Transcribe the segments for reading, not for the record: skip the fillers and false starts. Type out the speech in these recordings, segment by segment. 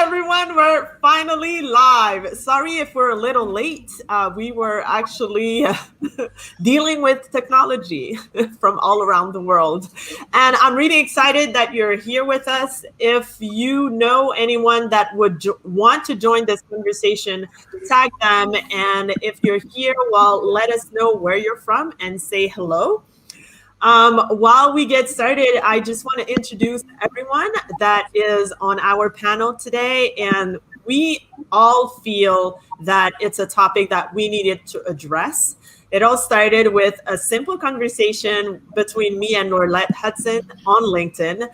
everyone. We're finally live. Sorry if we're a little late. We were actually dealing with technology from all around the world. And I'm really excited that you're here with us. If you know anyone that would want to join this conversation, tag them. And if you're here, well, let us know where you're from and say hello. While we get started, I just want to introduce everyone that is on our panel today. And we all feel that it's a topic that we needed to address. It all started with a simple conversation between me and Laurelette Hudson on LinkedIn.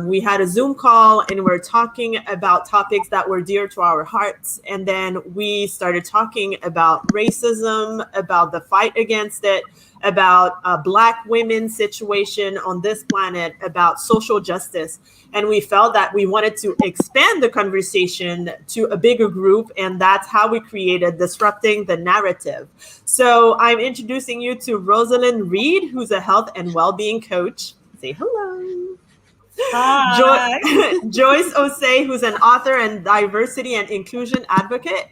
We had a Zoom call and we're talking about topics that were dear to our hearts. And then we started talking about racism, about the fight against it, about Black women's situation on this planet, about social justice. And we felt that we wanted to expand the conversation to a bigger group. And that's how we created Disrupting the Narrative. So I'm introducing you to Rosalind Reed, who's a health and well-being coach. Say hello. Hi. Joyce Osei, who's an author and diversity and inclusion advocate.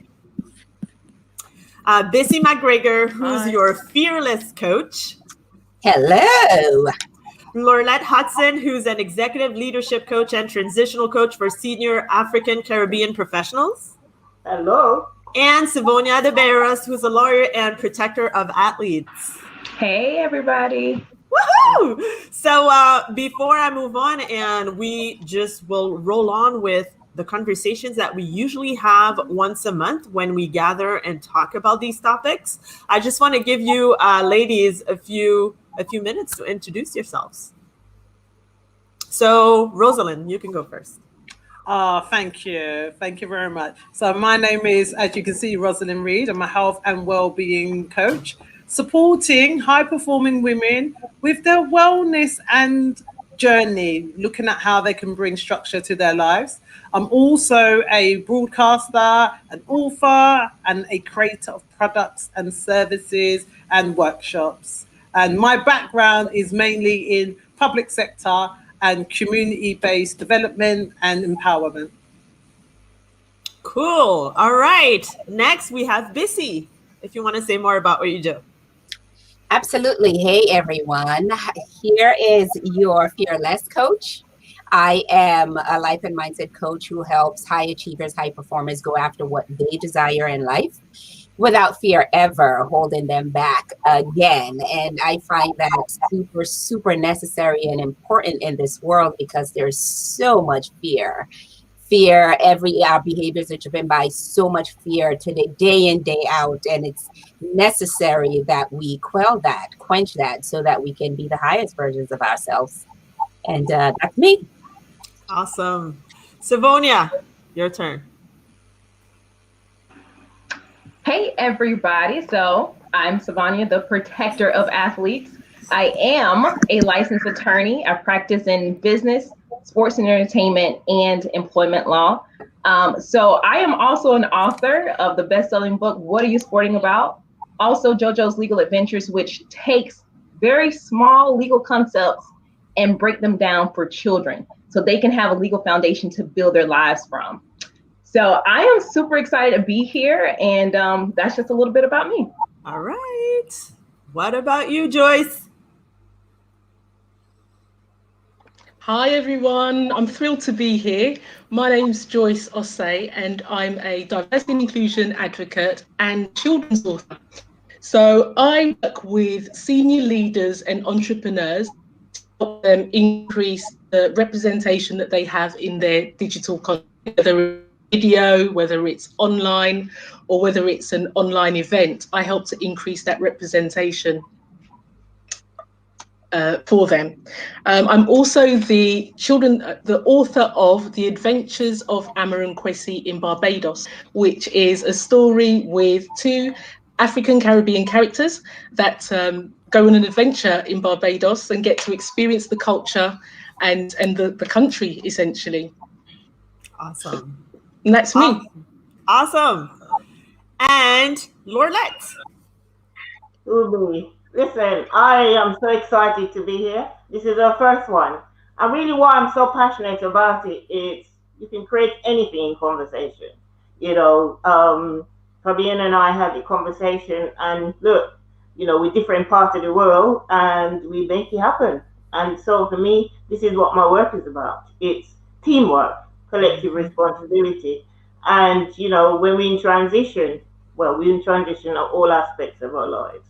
Bissy McGregor, who's Hi. your fearless coach. Hello. Laurelette Hudson, who's an executive leadership coach and transitional coach for senior African Caribbean professionals. Hello. And Sivonia De Barros, who's a lawyer and protector of athletes. Hey, everybody. Woohoo! So before I move on, and we just will roll on with the conversations that we usually have once a month when we gather and talk about these topics, I just want to give you ladies a few minutes to introduce yourselves. So Rosalind, you can go first. Thank you. Thank you very much. So my name is, as you can see, Rosalind Reed. I'm a health and well-being coach, supporting high-performing women with their wellness and journey, looking at how they can bring structure to their lives. I'm also a broadcaster, an author, and a creator of products and services and workshops. And my background is mainly in public sector and community-based development and empowerment. Cool. All right. Next, we have Bissy, if you want to say more about what you do. Absolutely. Hey, everyone. Here is your fearless coach. I am a life and mindset coach who helps high achievers, high performers go after what they desire in life without fear ever holding them back again. And I find that super, super necessary and important in this world because there's so much fear. Our behaviors are driven by so much fear today, day in, day out. And it's necessary that we quench that so that we can be the highest versions of ourselves. And that's me. Awesome. Sivonia, your turn. Hey, everybody. So I'm Sivonia, the protector of athletes. I am a licensed attorney. I practice in business, sports and entertainment, and employment law. So I am also an author of the best-selling book, What Are You Sporting About? Also JoJo's Legal Adventures, which takes very small legal concepts and break them down for children so they can have a legal foundation to build their lives from. So I am super excited to be here, and that's just a little bit about me. All right. What about you, Joyce? Hi, everyone. I'm thrilled to be here. My name's Joyce Osei, and I'm a diversity and inclusion advocate and children's author. So I work with senior leaders and entrepreneurs to help them increase the representation that they have in their digital content, whether it's video, whether it's online, or whether it's an online event. I help to increase that representation for them. I'm also the author of The Adventures of Amaran Kwesi in Barbados, which is a story with two African Caribbean characters that go on an adventure in Barbados and get to experience the culture and the country, essentially. Awesome. And that's me. Awesome. And Laurelette. Ubu. Listen, I am so excited to be here. This is our first one. And really what I'm so passionate about it is You can create anything in conversation. Fabian and I had a conversation, and look, we're different parts of the world, and we make it happen. And so for me, this is what my work is about. It's teamwork, collective responsibility. And, when we're in transition, well, we're in transition of all aspects of our lives.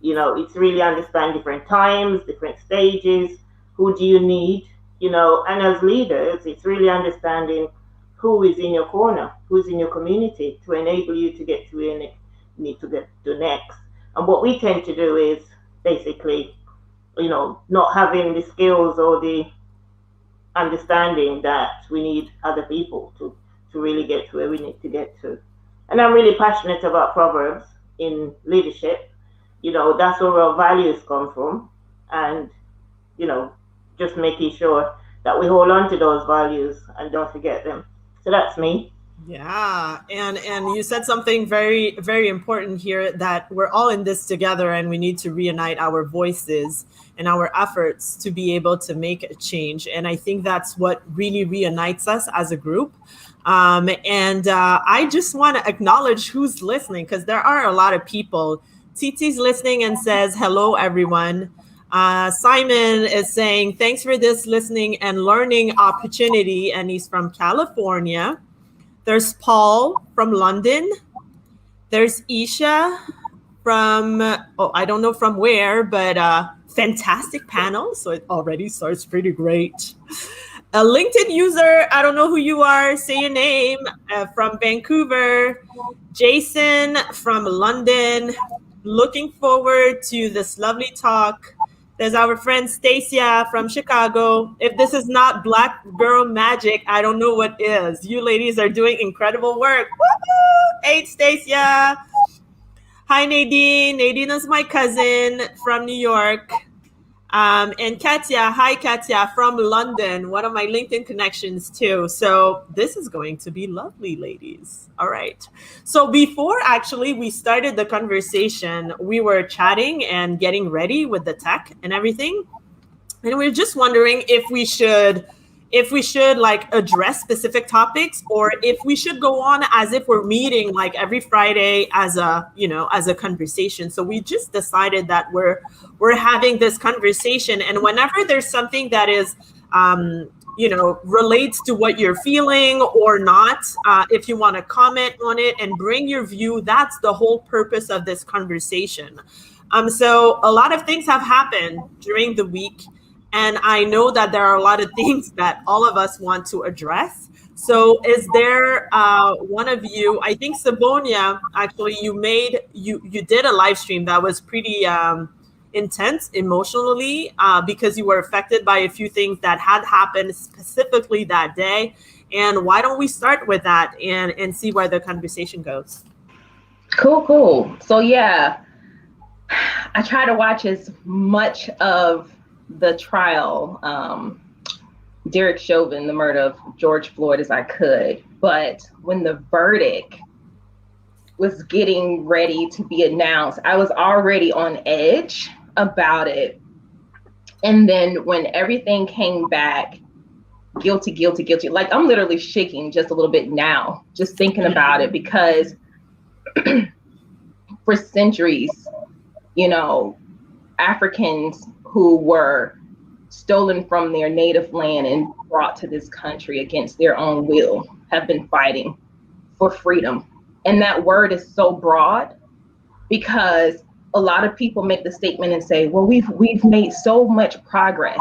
It's really understand different times, different stages, who do you need, and as leaders, it's really understanding who is in your corner, who's in your community to enable you to get to where you need to get to next. And what we tend to do is basically, not having the skills or the understanding that we need other people to really get to where we need to get to. And I'm really passionate about Proverbs in leadership. That's where our values come from. And, just making sure that we hold on to those values and don't forget them. So that's me. Yeah, and you said something very, very important here, that we're all in this together and we need to reunite our voices and our efforts to be able to make a change. And I think that's what really reunites us as a group. I just want to acknowledge who's listening, because there are a lot of people. Titi's listening and says, hello, everyone. Simon is saying, thanks for this listening and learning opportunity. And he's from California. There's Paul from London. There's Isha from, I don't know from where, but fantastic panel. So it already starts pretty great. A LinkedIn user, I don't know who you are, say your name, from Vancouver. Jason from London. Looking forward to this lovely talk. There's our friend Stacia from Chicago. If this is not Black Girl Magic, I don't know what is. You ladies are doing incredible work. Woo-hoo! Hey, Stacia. Hi, Nadine. Nadine is my cousin from New York. And Katya, hi, Katya, from London, one of my LinkedIn connections too. So this is going to be lovely, ladies. All right. So before actually we started the conversation, we were chatting and getting ready with the tech and everything. And we we're just wondering if we should like address specific topics, or if we should go on as if we're meeting like every Friday as a conversation. So we just decided that we're having this conversation, and whenever there's something that is relates to what you're feeling or not, if you want to comment on it and bring your view, that's the whole purpose of this conversation. So a lot of things have happened during the week, and I know that there are a lot of things that all of us want to address. So is there one of you, I think Sabonia, actually you did a live stream that was pretty intense emotionally, because you were affected by a few things that had happened specifically that day. And why don't we start with that and see where the conversation goes? Cool. So yeah, I try to watch as much of the trial, Derek Chauvin, the murder of George Floyd, as I could. But when the verdict was getting ready to be announced, I was already on edge about it. And then when everything came back, guilty, like I'm literally shaking just a little bit now, just thinking about it, because for centuries, Africans who were stolen from their native land and brought to this country against their own will have been fighting for freedom. And that word is so broad, because a lot of people make the statement and say, well, we've made so much progress.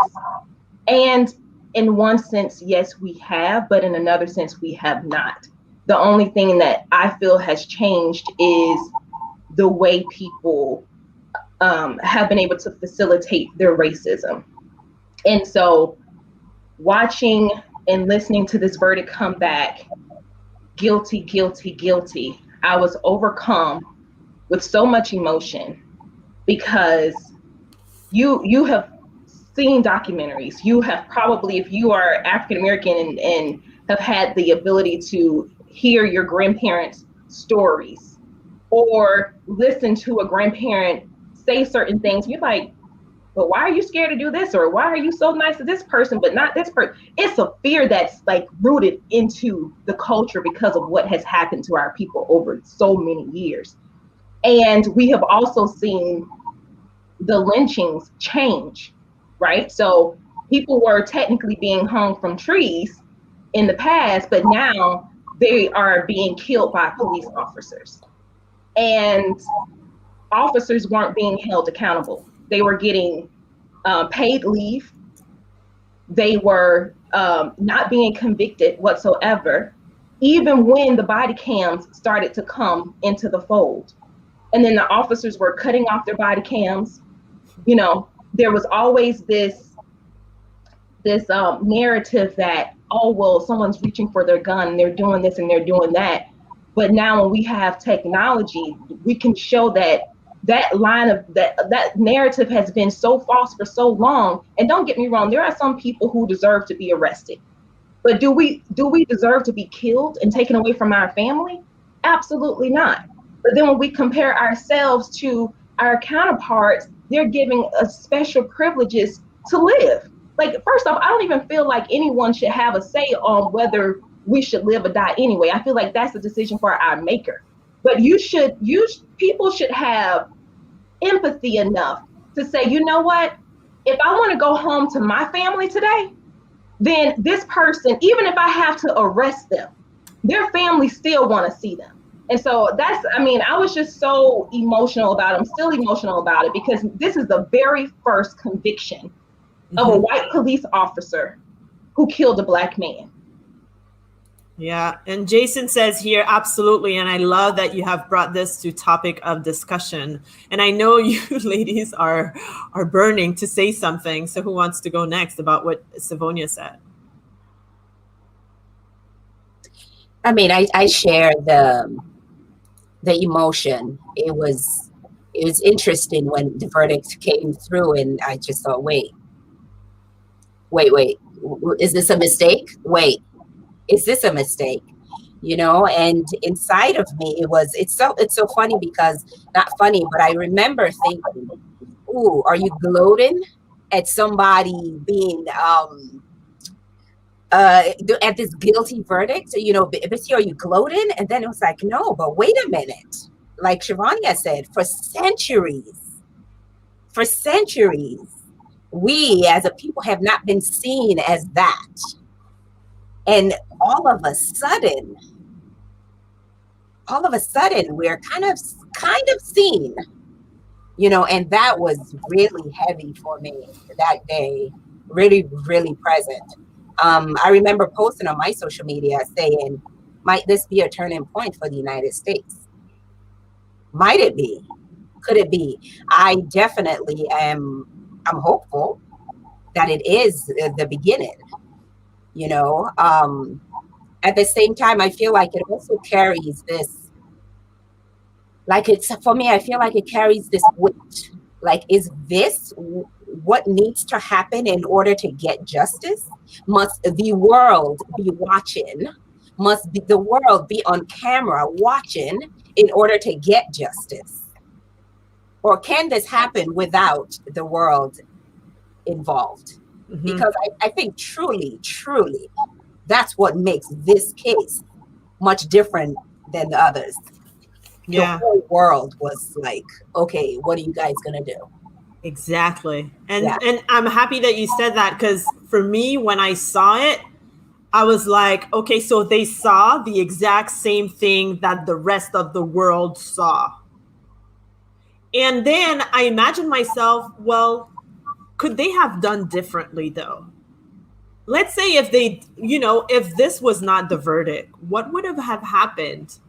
And in one sense, yes, we have, but in another sense, we have not. The only thing that I feel has changed is the way people have been able to facilitate their racism. And so watching and listening to this verdict come back, guilty, I was overcome with so much emotion, because you have seen documentaries. You have probably, if you are African American and have had the ability to hear your grandparents' stories or listen to a grandparent say certain things, you're like, but why are you scared to do this? Or why are you so nice to this person, but not this person? It's a fear that's like rooted into the culture because of what has happened to our people over so many years. And we have also seen the lynchings change, right? So people were technically being hung from trees in the past, but now they are being killed by police officers. And officers weren't being held accountable. They were getting paid leave. They were not being convicted whatsoever, even when the body cams started to come into the fold. And then the officers were cutting off their body cams. You know, there was always this narrative that, oh, well, someone's reaching for their gun and they're doing this and they're doing that. But now when we have technology, we can show that line of that narrative has been so false for so long. And don't get me wrong, there are some people who deserve to be arrested. But do we deserve to be killed and taken away from our family? Absolutely not. But then when we compare ourselves to our counterparts, they're giving us special privileges to live. Like, first off, I don't even feel like anyone should have a say on whether we should live or die anyway. I feel like that's a decision for our maker. But people should have empathy enough to say, you know what? If I want to go home to my family today, then this person, even if I have to arrest them, their family still want to see them. And so I was just so emotional about it. I'm still emotional about it because this is the very first conviction of a white police officer who killed a Black man. Yeah, and Jason says here, absolutely, and I love that you have brought this to topic of discussion. And I know you ladies are burning to say something. So who wants to go next about what Savonia said? I mean, I share the emotion. It was interesting when the verdict came through, and I just thought, wait, is this a mistake? Wait, is this a mistake? You know, and inside of me, it's so funny because, not funny, but I remember thinking, ooh, are you gloating at somebody being at this guilty verdict? You know, but are you gloating? And then it was like, no, but wait a minute. Like Shavania said, for centuries, we as a people have not been seen as that. And all of a sudden, we're kind of seen, you know, and that was really heavy for me that day, really, really present. I remember posting on my social media saying, might this be a turning point for the United States? Might it be? Could it be? I definitely I'm hopeful that it is the beginning, you know. At the same time, I feel like it also carries this, for me, I feel like it carries this weight. Like, is this what needs to happen in order to get justice? Must the world be watching? Must the world be on camera watching in order to get justice? Or can this happen without the world involved? Mm-hmm. Because I think truly, that's what makes this case much different than the others. Yeah. The whole world was like, okay, what are you guys gonna do? Exactly. And I'm happy that you said that, because for me, when I saw it, I was like, okay, so they saw the exact same thing that the rest of the world saw. And then I imagined myself, well, could they have done differently though? Let's say if they, if this was not the verdict, what would have happened?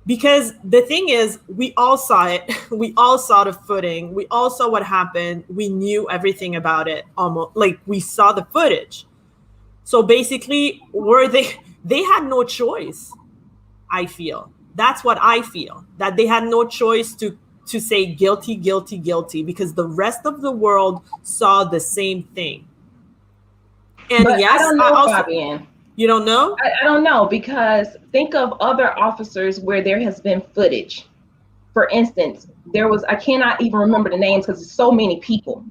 Because the thing is, we all saw it. We all saw the footing. We all saw what happened. We knew everything about it, almost like we saw the footage. So basically, they had no choice. I feel that's what I feel, that they had no choice to say guilty, guilty, guilty, because the rest of the world saw the same thing. And but yes, I don't know, Fabienne. You don't know? I don't know, because think of other officers where there has been footage. For instance, there was, I cannot even remember the names because there's so many people,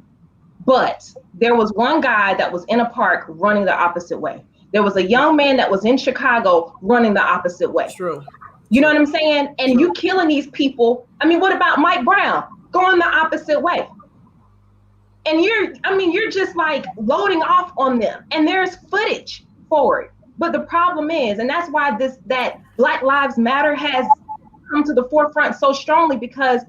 But there was one guy that was in a park running the opposite way. There was a young man that was in Chicago running the opposite way. True. You know what I'm saying? And you killing these people. I mean, what about Mike Brown going the opposite way? And you're just like loading off on them. And there's footage for it. But the problem is, and that's why that Black Lives Matter has come to the forefront so strongly, because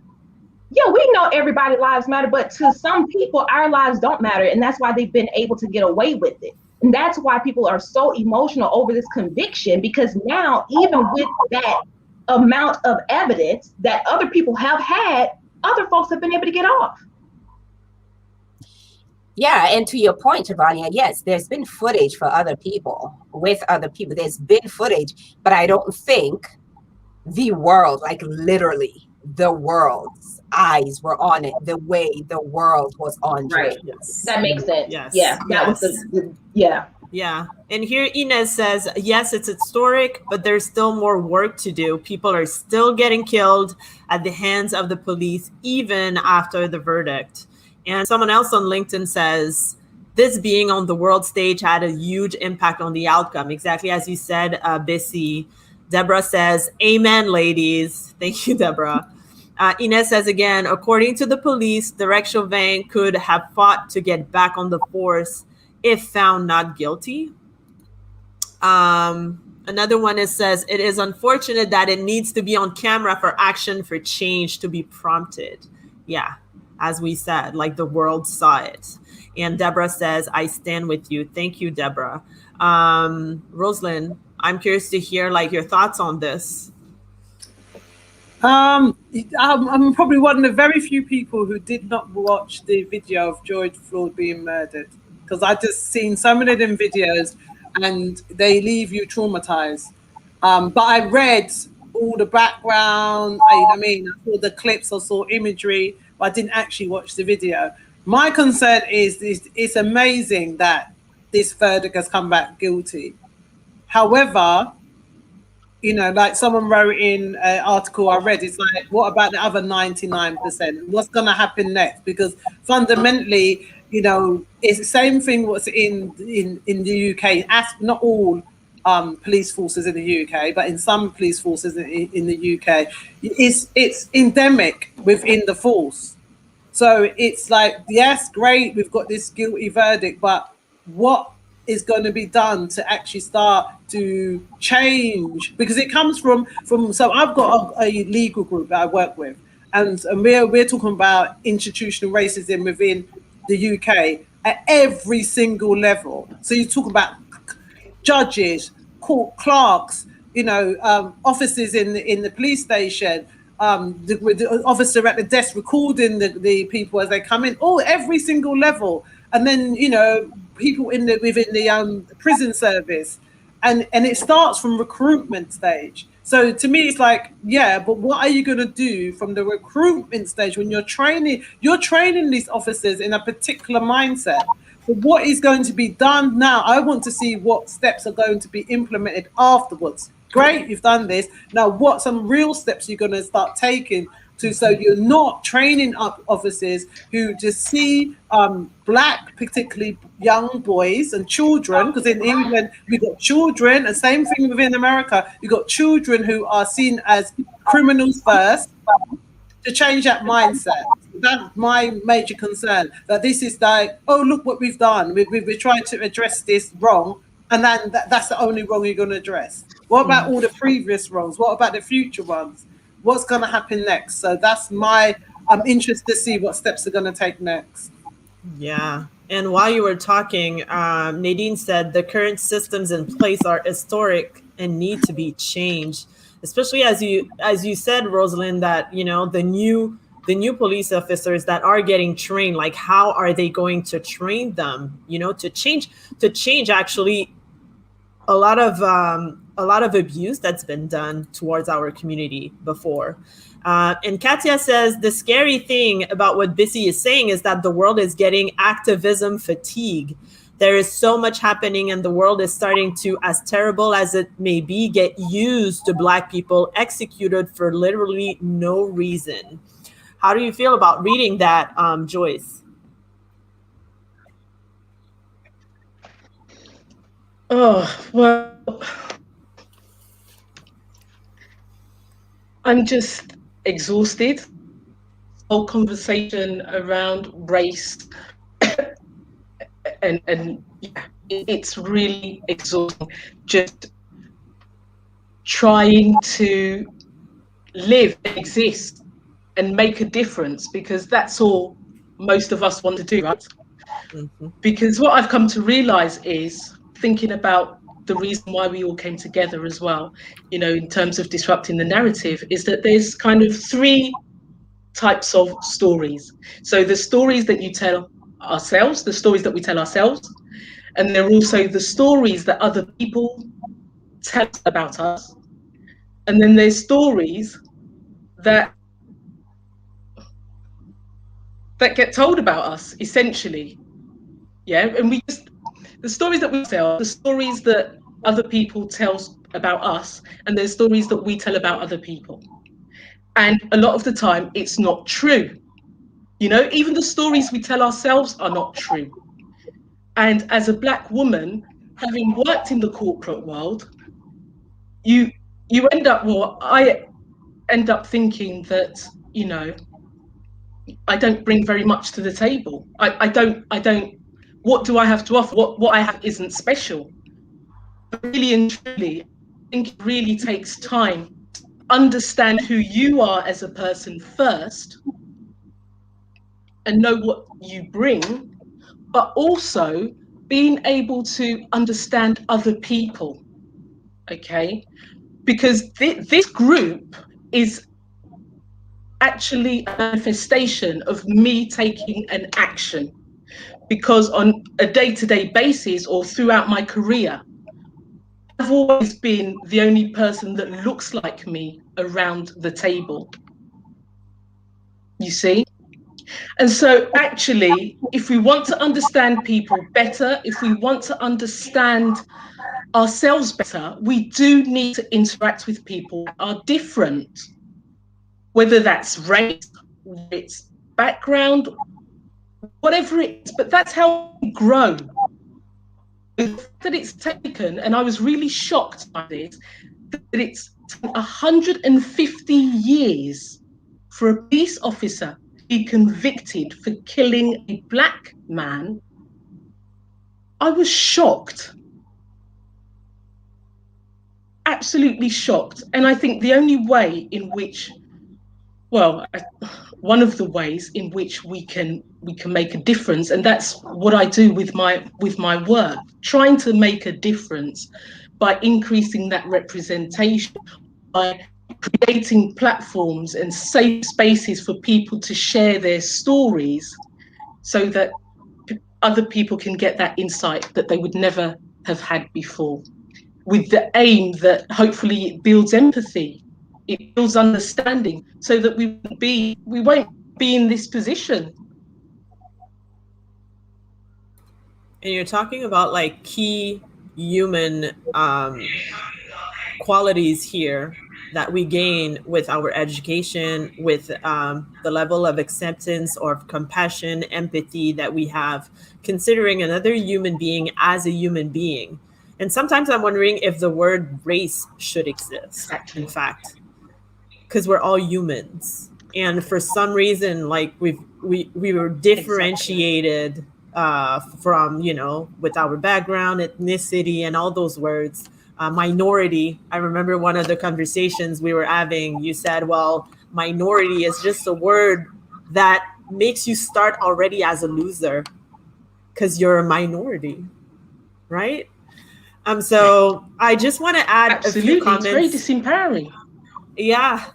we know everybody's lives matter, but to some people, our lives don't matter. And that's why they've been able to get away with it. And that's why people are so emotional over this conviction, because now, even with that amount of evidence that other people have had, other folks have been able to get off. Yeah, and to your point, Tavania, yes, there's been footage for other people, with other people. There's been footage, but I don't think the world, like literally the world's eyes were on it the way the world was on it. Right. Yes. That makes sense. Yes. Yeah. That was yeah. Yeah. And here Inez says, yes, it's historic, but there's still more work to do. People are still getting killed at the hands of the police, even after the verdict. And someone else on LinkedIn says, this being on the world stage had a huge impact on the outcome. Exactly as you said, Bissy. Deborah says, amen, ladies. Thank you, Deborah. Inez says again, according to the police, Derek Chauvin could have fought to get back on the force if found not guilty. Another one says, it is unfortunate that it needs to be on camera for action for change to be prompted. Yeah, as we said, like the world saw it. And Deborah says, I stand with you. Thank you, Deborah. Rosalind, I'm curious to hear like your thoughts on this. I'm probably one of the very few people who did not watch the video of George Floyd being murdered, because I just seen so many of them videos and they leave you traumatized. But I read all the background. I saw the clips, I saw imagery, but I didn't actually watch the video. My concern is it's amazing that this verdict has come back guilty. However, like someone wrote in an article I read, it's like, what about the other 99%? What's going to happen next? Because fundamentally, it's the same thing what's in the UK. Not all police forces in the UK, but in some police forces in the UK, it's endemic within the force. So it's like, yes, great, we've got this guilty verdict, but what is going to be done to actually start to change? Because it comes from so I've got a legal group that I work with, and we're talking about institutional racism within the UK at every single level. So you talk about judges, court clerks, officers in the police station, the officer at the desk recording the people as they come in, every single level. And then, people within the prison service. And it starts from recruitment stage. So to me, it's like, yeah, but what are you going to do from the recruitment stage when you're training these officers in a particular mindset? But what is going to be done now? I want to see what steps are going to be implemented afterwards. Great, you've done this. Now, what some real steps you're going to start taking so you're not training up officers who just see Black, particularly young boys and children, because in England we've got children, and same thing within America, you've got children who are seen as criminals first, to change that mindset. That's my major concern, that this is like, oh, look what we've done. We're trying to address this wrong, and then that's the only wrong you're going to address. What about all the previous wrongs? What about the future ones? What's going to happen next? So I'm interested to see what steps are going to take next. Yeah. And while you were talking, Nadine said the current systems in place are historic and need to be changed, especially as you said, Rosalind, that, the new police officers that are getting trained, like how are they going to train them, to change actually a lot of abuse that's been done towards our community before. And Katia says the scary thing about what Bissy is saying is that the world is getting activism fatigue. There is so much happening and the world is starting to, as terrible as it may be, get used to Black people executed for literally no reason. How do you feel about reading that, Joyce? Oh, well, I'm just exhausted. Whole conversation around race and yeah, it's really exhausting. Just trying to live, exist, and make a difference, because that's all most of us want to do, right? Mm-hmm. Because what I've come to realize is, thinking about the reason why we all came together as well, you know, in terms of disrupting the narrative, is that there's kind of three types of stories. So the stories that you tell ourselves, the stories that we tell ourselves, and there are also the stories that other people tell us about us. And then there's stories that get told about us, essentially. Yeah, and we just, the stories that we tell, the stories that other people tell about us, and there's stories that we tell about other people. And a lot of the time, it's not true. You know, even the stories we tell ourselves are not true. And as a Black woman, having worked in the corporate world, you end up, well, I end up thinking that, you know, I don't bring very much to the table. I don't, what do I have to offer? What I have isn't special. But really and truly, I think it really takes time to understand who you are as a person first and know what you bring, but also being able to understand other people, okay? Because this group is actually a manifestation of me taking an action, because on a day-to-day basis or throughout my career, I've always been the only person that looks like me around the table, you see? And so actually, if we want to understand people better, if we want to understand ourselves better, we do need to interact with people that are different, whether that's race, it's background, whatever it is, but that's how we grow. That it's taken, and I was really shocked by this, that it's 150 years for a police officer to be convicted for killing a Black man. I was shocked. Absolutely shocked. And I think the only way in which, well, one of the ways in which we can make a difference, and that's what I do with my work, trying to make a difference by increasing that representation, by creating platforms and safe spaces for people to share their stories, so that other people can get that insight that they would never have had before, with the aim that hopefully it builds empathy, it builds understanding, so that we won't be in this position. And you're talking about like key human qualities here that we gain with our education, with the level of acceptance or compassion, empathy that we have, considering another human being as a human being. And sometimes I'm wondering if the word race should exist, in fact, because we're all humans. And for some reason, like we were differentiated from, you know, with our background, ethnicity, and all those words. Minority. I remember one of the conversations we were having, you said, well, minority is just a word that makes you start already as a loser because you're a minority, right? So I just want to add Absolutely. a few comments. It's very disempowering. Yeah.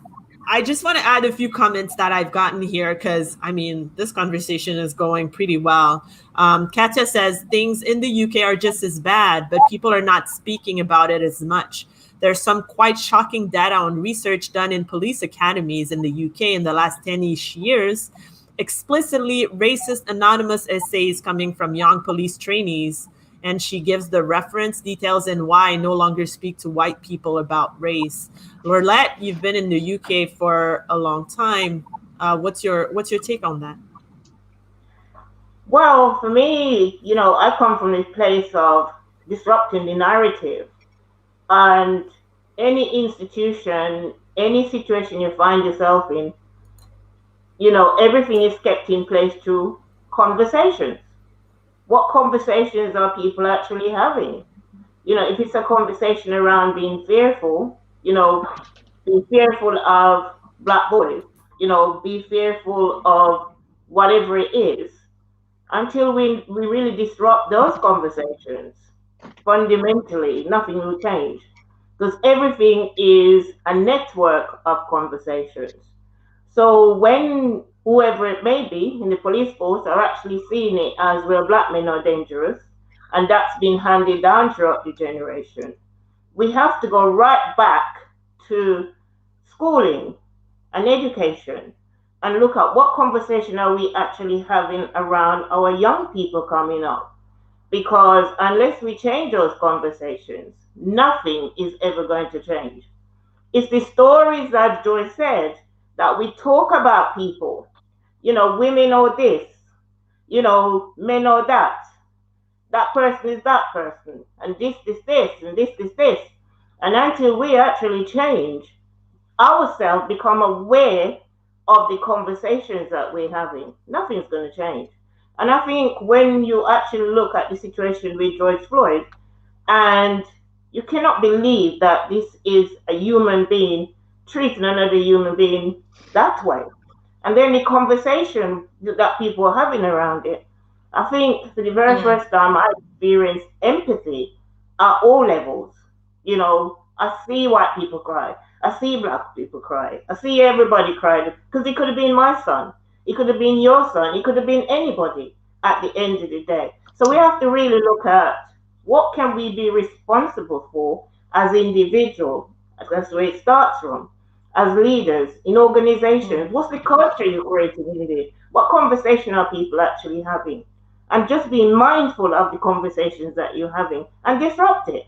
I just want to add a few comments that I've gotten here, because I mean, this conversation is going pretty well. Katya says things in the UK are just as bad, but people are not speaking about it as much. There's some quite shocking data on research done in police academies in the UK in the last 10-ish years, explicitly racist anonymous essays coming from young police trainees. And she gives the reference details and why I no longer speak to white people about race. Lorlette, you've been in the UK for a long time. What's your take on that? Well, for me, you know, I come from this place of disrupting the narrative. And any institution, any situation you find yourself in, everything is kept in place through conversations. What conversations are people actually having? If it's a conversation around being fearful, be fearful of black boys, be fearful of whatever it is, until we really disrupt those conversations, fundamentally, nothing will change. Because everything is a network of conversations. So when whoever it may be in the police force are actually seeing it as, well, black men are dangerous, and that's been handed down throughout the generation, we have to go right back to schooling and education and look at what conversation are we actually having around our young people coming up. Because unless we change those conversations, nothing is ever going to change. It's the stories that Joy said, that we talk about people. Women know this, men know that. That person is that person, and this, and this. And until we actually change ourselves, become aware of the conversations that we're having, nothing's going to change. And I think when you actually look at the situation with George Floyd, and you cannot believe that this is a human being treating another human being that way. And then the conversation that people are having around it, I think for the very first time I experienced empathy at all levels. I see white people cry. I see black people cry. I see everybody cry, because it could have been my son. It could have been your son. It could have been anybody at the end of the day. So we have to really look at what can we be responsible for as individuals. That's where it starts from. As leaders in organizations, what's the culture you're creating in there? What conversation are people actually having? And just being mindful of the conversations that you're having and disrupt it.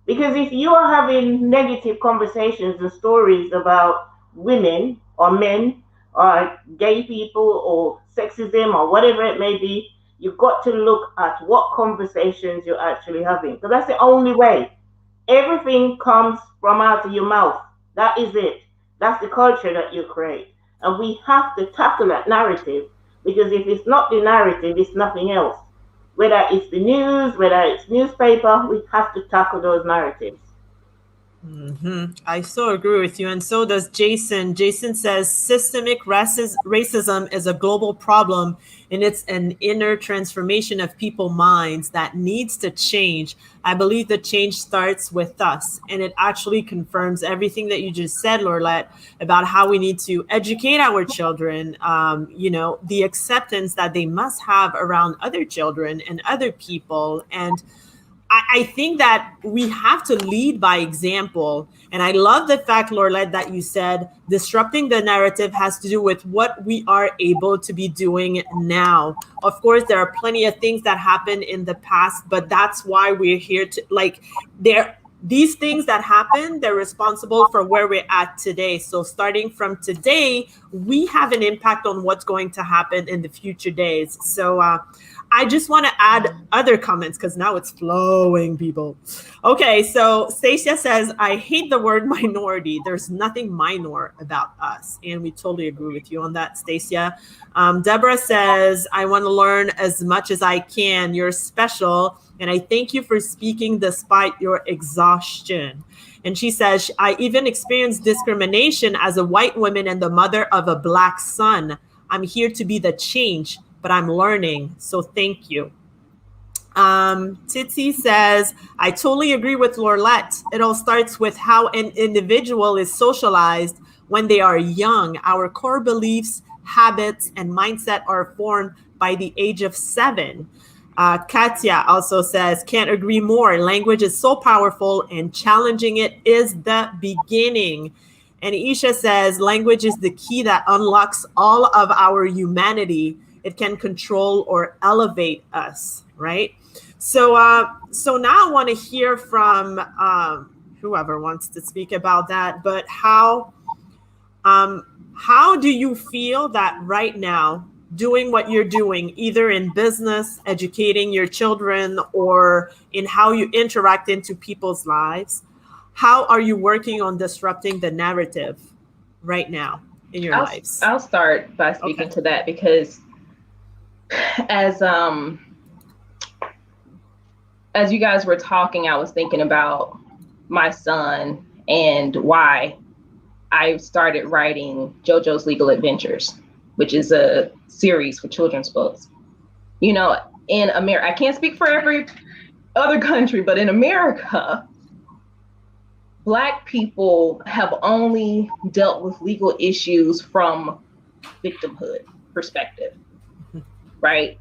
Because if you are having negative conversations and stories about women or men or gay people or sexism or whatever it may be, you've got to look at what conversations you're actually having. Because that's the only way. Everything comes from out of your mouth. That is it. That's the culture that you create. And we have to tackle that narrative, because if it's not the narrative, it's nothing else. Whether it's the news, whether it's newspaper, we have to tackle those narratives. I so agree with you, and so does Jason. Jason says systemic racism is a global problem, and it's an inner transformation of people's minds that needs to change. I believe the change starts with us, and it actually confirms everything that you just said, Laurelette, about how we need to educate our children, the acceptance that they must have around other children and other people. And I think that we have to lead by example. And I love the fact, Laurelette, that you said disrupting the narrative has to do with what we are able to be doing now. Of course, there are plenty of things that happened in the past, but that's why we're here to, these things that happen, they're responsible for where we're at today. So starting from today, we have an impact on what's going to happen in the future days. So I just want to add other comments because now it's flowing, people. Okay, so Stacia says, I hate the word minority. There's nothing minor about us. And we totally agree with you on that, Stacia. Deborah says, I want to learn as much as I can. You're special. And I thank you for speaking despite your exhaustion. And she says, I even experienced discrimination as a white woman and the mother of a black son. I'm here to be the change, but I'm learning. So thank you. Titsy says, I totally agree with Laurelette. It all starts with how an individual is socialized when they are young. Our core beliefs, habits, and mindset are formed by the age of 7. Katya also says, can't agree more. Language is so powerful and challenging it is the beginning. And Isha says, language is the key that unlocks all of our humanity. It can control or elevate us, right? So now I want to hear from whoever wants to speak about that. But how do you feel that right now doing what you're doing, either in business, educating your children, or in how you interact into people's lives, how are you working on disrupting the narrative right now in your lives? I'll start by speaking to that, because as you guys were talking, I was thinking about my son and why I started writing JoJo's Legal Adventures, which is a series for children's books. You know, in America, I can't speak for every other country, but in America, Black people have only dealt with legal issues from victimhood perspective, right?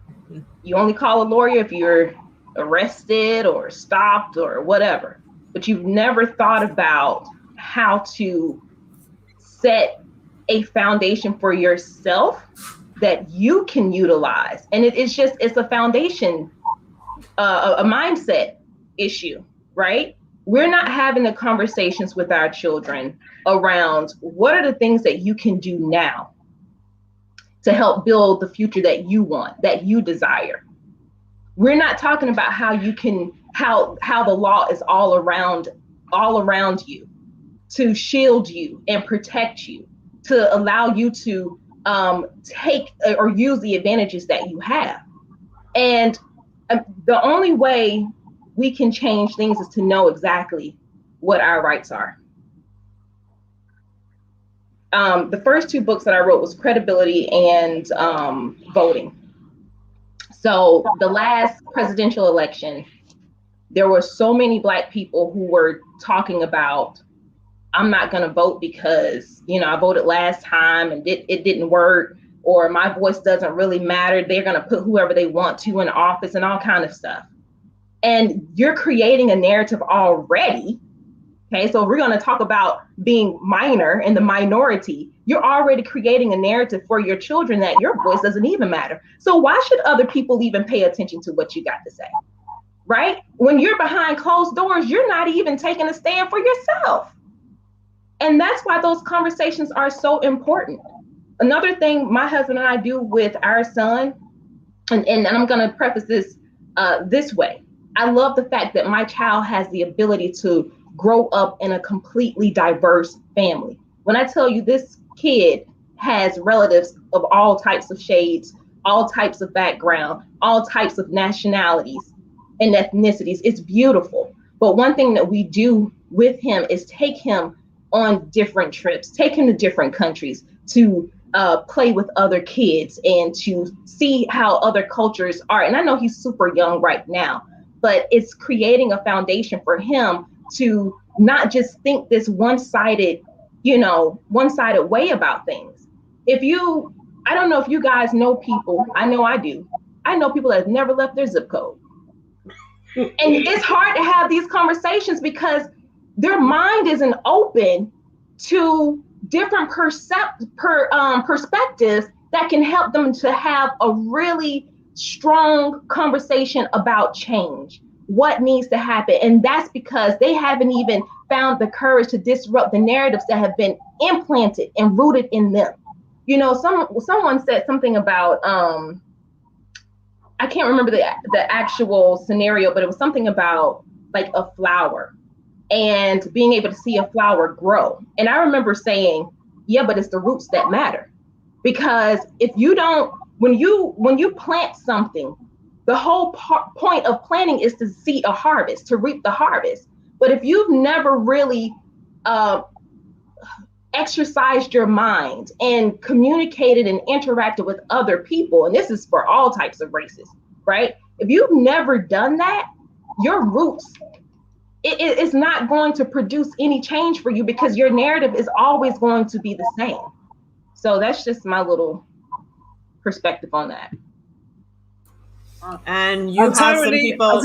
You only call a lawyer if you're arrested or stopped or whatever, but you've never thought about how to set a foundation for yourself that you can utilize. And it's a foundation, a mindset issue, right? We're not having the conversations with our children around what are the things that you can do now to help build the future that you want, that you desire. We're not talking about how you can, how the law is all around you to shield you and protect you, to allow you to take or use the advantages that you have. And the only way we can change things is to know exactly what our rights are. The first two books that I wrote was Credibility and Voting. So the last presidential election, there were so many Black people who were talking about, I'm not going to vote because, you know, I voted last time and it didn't work, or my voice doesn't really matter. They're going to put whoever they want to in office and all kind of stuff. And you're creating a narrative already. Okay, so we're going to talk about being minor and the minority. You're already creating a narrative for your children that your voice doesn't even matter. So why should other people even pay attention to what you got to say? Right? When you're behind closed doors, you're not even taking a stand for yourself. And that's why those conversations are so important. Another thing my husband and I do with our son, and I'm going to preface this this way. I love the fact that my child has the ability to grow up in a completely diverse family. When I tell you this kid has relatives of all types of shades, all types of background, all types of nationalities and ethnicities, it's beautiful. But one thing that we do with him is take him on different trips, take him to different countries to play with other kids and to see how other cultures are. And I know he's super young right now, but it's creating a foundation for him to not just think this one-sided way about things. I don't know if you guys know people, I know I do. I know people that have never left their zip code. And it's hard to have these conversations because their mind isn't open to different perspectives that can help them to have a really strong conversation about change, what needs to happen. And that's because they haven't even found the courage to disrupt the narratives that have been implanted and rooted in them. You know, someone said something about, I can't remember the actual scenario, but it was something about like a flower and being able to see a flower grow. And I remember saying, yeah, but it's the roots that matter. Because if you don't, when you plant something, the whole point of planting is to see a harvest, to reap the harvest. But if you've never really exercised your mind and communicated and interacted with other people, and this is for all types of races, right? If you've never done that, your roots, it's not going to produce any change for you because your narrative is always going to be the same. So that's just my little perspective on that. And you have some people.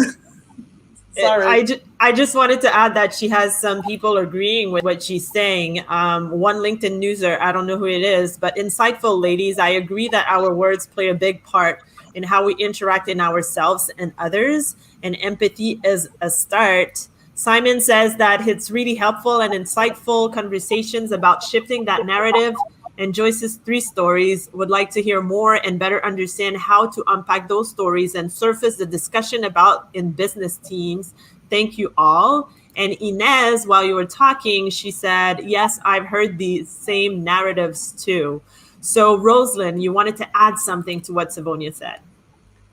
Sorry. I just wanted to add that she has some people agreeing with what she's saying. One LinkedIn user, I don't know who it is, but insightful ladies, I agree that our words play a big part in how we interact in ourselves and others, and empathy is a start. Simon says that it's really helpful and insightful conversations about shifting that narrative and Joyce's 3 stories. Would like to hear more and better understand how to unpack those stories and surface the discussion about in business teams. Thank you all. And Inez, while you were talking, she said, yes, I've heard the same narratives too. So Rosalind, you wanted to add something to what Savonia said.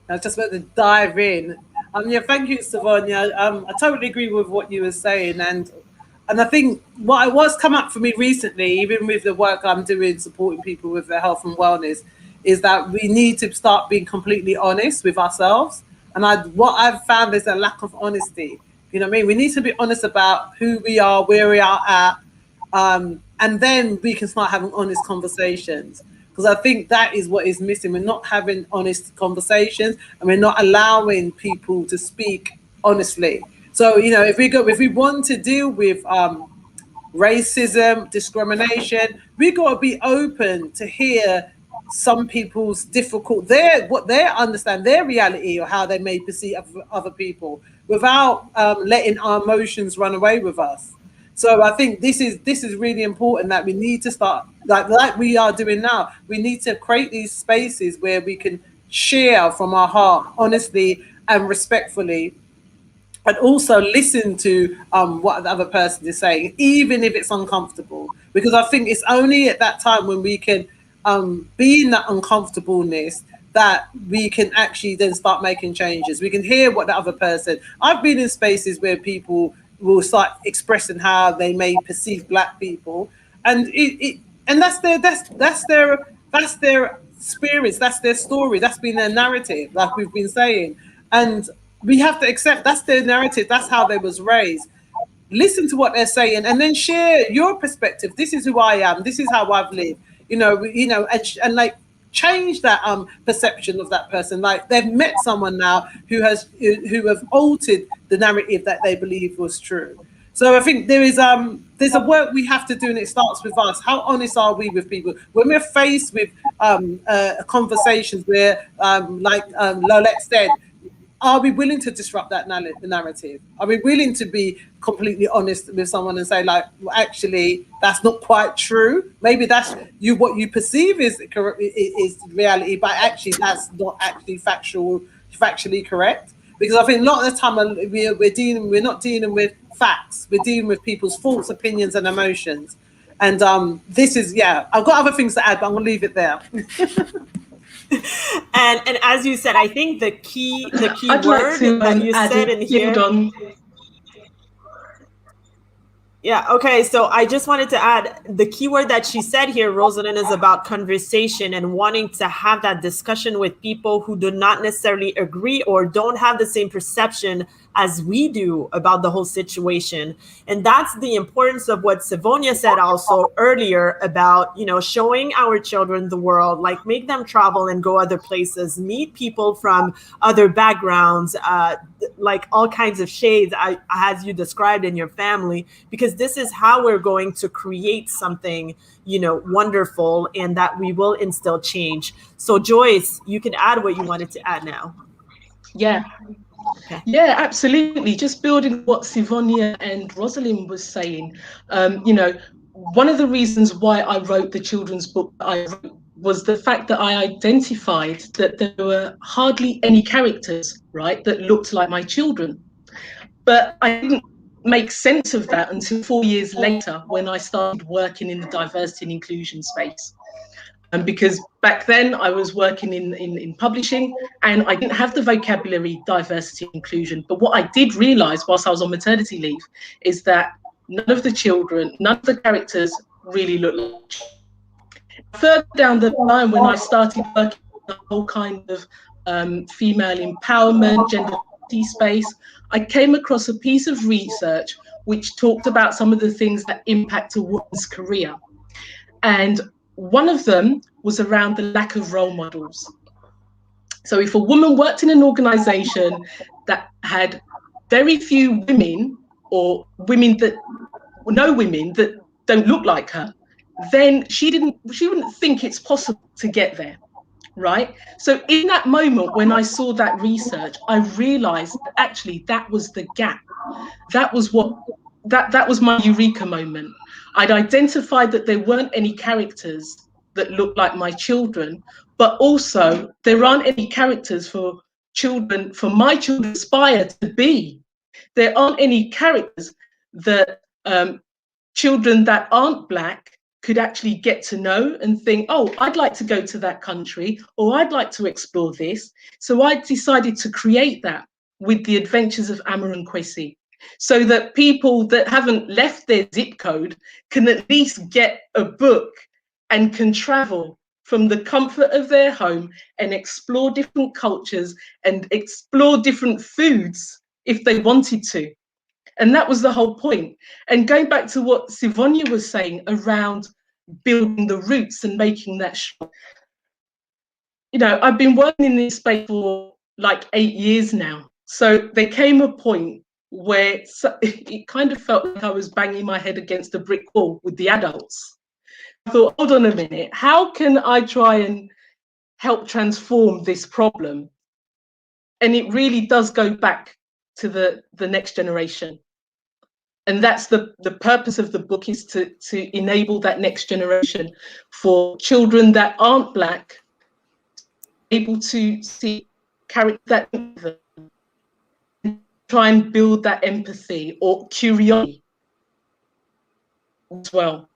I just want to dive in. Yeah, thank you, Savonia. I totally agree with what you were saying. And I think what's come up for me recently, even with the work I'm doing, supporting people with their health and wellness, is that we need to start being completely honest with ourselves. And what I've found is a lack of honesty. You know what I mean? We need to be honest about who we are, where we are at, and then we can start having honest conversations. Because I think that is what is missing. We're not having honest conversations, and we're not allowing people to speak honestly. So, you know, if we want to deal with racism, discrimination, we got to be open to hear some people's what they understand their reality or how they may perceive other people, without letting our emotions run away with us. So I think this is really important, that we need to start like we are doing now. We need to create these spaces where we can share from our heart, honestly and respectfully, and also listen to what the other person is saying, even if it's uncomfortable. Because I think it's only at that time when we can be in that uncomfortableness that we can actually then start making changes. We can hear what the other person. I've been in spaces where people will start expressing how they may perceive Black people, and that's their experience, that's their story, that's been their narrative, like we've been saying, and we have to accept that's their narrative, that's how they was raised. Listen to what they're saying, and then share your perspective. This is who I am. This is how I've lived. And like change that perception of that person. Like they've met someone now who have altered the narrative that they believe was true. So I think there's a work we have to do, and it starts with us. How honest are we with people when we're faced with conversations where, like Lolette said, are we willing to disrupt that narrative? Are we willing to be completely honest with someone and say, like, well, actually, that's not quite true. Maybe that's what you perceive is reality, but actually that's not actually factually correct. Because I think a lot of the time we're not dealing with facts. We're dealing with people's thoughts, opinions, and emotions. And this is, I've got other things to add, but I'm gonna leave it there. And as you said, I think the key I'd word like to, that you said in here. Yeah, okay, so I just wanted to add the key word that she said here, Rosalind, is about conversation and wanting to have that discussion with people who do not necessarily agree or don't have the same perception as we do about the whole situation. And that's the importance of what Savonia said also earlier about, showing our children the world, like make them travel and go other places, meet people from other backgrounds, like all kinds of shades, as you described in your family, because this is how we're going to create something, wonderful, and that we will instill change. So Joyce, you can add what you wanted to add now. Yeah. Okay. Yeah, absolutely. Just building what Savonia and Rosalind was saying, one of the reasons why I wrote the children's book that I wrote was the fact that I identified that there were hardly any characters, right, that looked like my children. But I didn't make sense of that until 4 years later when I started working in the diversity and inclusion space. And because back then I was working in publishing and I didn't have the vocabulary diversity and inclusion. But what I did realize whilst I was on maternity leave is that none of the characters really looked like. Further down the line, when I started working in the whole kind of female empowerment, gender space, I came across a piece of research which talked about some of the things that impact a woman's career. And one of them was around the lack of role models. So if a woman worked in an organization that had very few women or women that don't look like her, then she wouldn't think it's possible to get there, right? So in that moment when I saw that research, I realized that actually that was the gap. That was my eureka moment. I'd identified that there weren't any characters that look like my children, but also there aren't any characters for children, for my children to aspire to be. There aren't any characters that children that aren't Black could actually get to know and think, oh, I'd like to go to that country, or I'd like to explore this. So I decided to create that with the Adventures of Amaran Kwesi, so that people that haven't left their zip code can at least get a book and can travel from the comfort of their home and explore different cultures and explore different foods if they wanted to. And that was the whole point. And going back to what Sivonia was saying around building the roots and making that strong, you know, I've been working in this space for like 8 years now. So there came a point where it kind of felt like I was banging my head against a brick wall with the adults. I thought, hold on a minute, how can I try and help transform this problem? And it really does go back to the next generation. And that's the purpose of the book, is to enable that next generation, for children that aren't Black, able to see character that try and build that empathy or curiosity as well.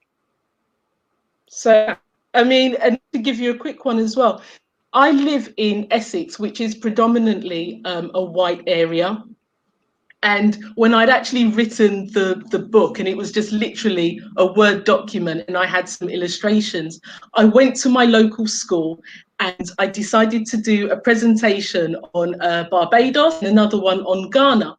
So, I mean, and to give you a quick one as well, I live in Essex, which is predominantly a white area. And when I'd actually written the book, and it was just literally a Word document, and I had some illustrations, I went to my local school and I decided to do a presentation on Barbados and another one on Ghana.